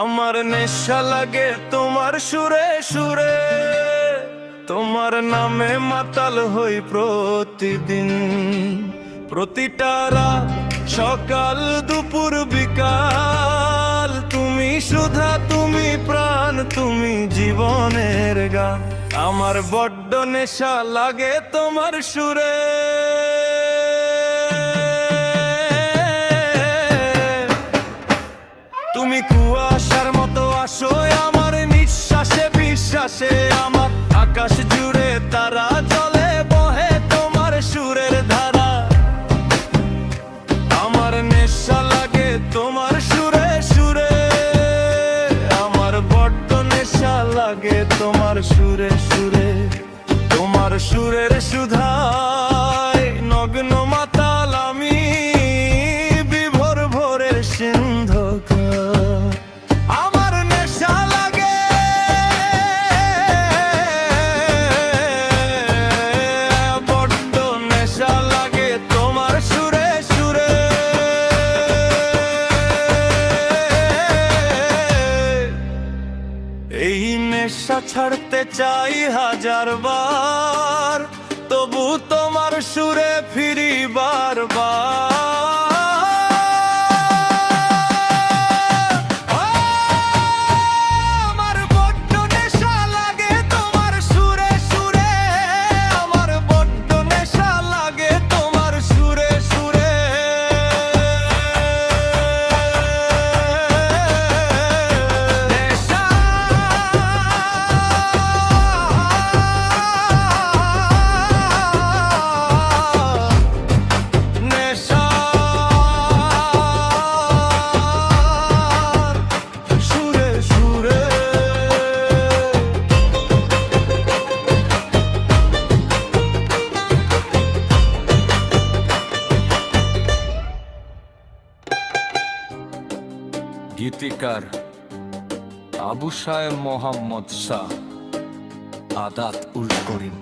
আমার নেশা লাগে তোমার সুরে সুরে, তোমার নামে মাতাল হই প্রতিদিন। প্রতিটা রাত সকাল দুপুর বিকাল, তুমি সুধা, তুমি প্রাণ, তুমি জীবনের গান। আমার বড্ড নেশা লাগে তোমার সুরে। তুমি কুয়াশার মতো আসো আমার নিঃশ্বাসে বিশ্বাসে, আমার আকাশ জুড়ে তারা জলে বহে তোমার সুরের ধারা। আমার নেশা লাগে তোমার সুরে সুরে, আমার বড্ড নেশা লাগে তোমার সুরে সুরে। তোমার সুরের সুধায় নগ্ন মাতাল আমি, বিভোর ভোরের সিন্ধকার। আমার নেশা লাগে বড্ড নেশা লাগে তোমার সুরে সুরে। এই নেশা ছাড়তে চাই হাজার বার, তবু তোমার সুরে ফিরি বারবার। আমার বড্ড নেশা লাগে তোমার সুরে সুরে, আমার বড্ড নেশা লাগে তোমার সুরে সুরে। নেশা নেশা সুরে সুরে। গীতিকার আবু সায়েম মোহাম্মদ শাহ, আদাত উল করিম।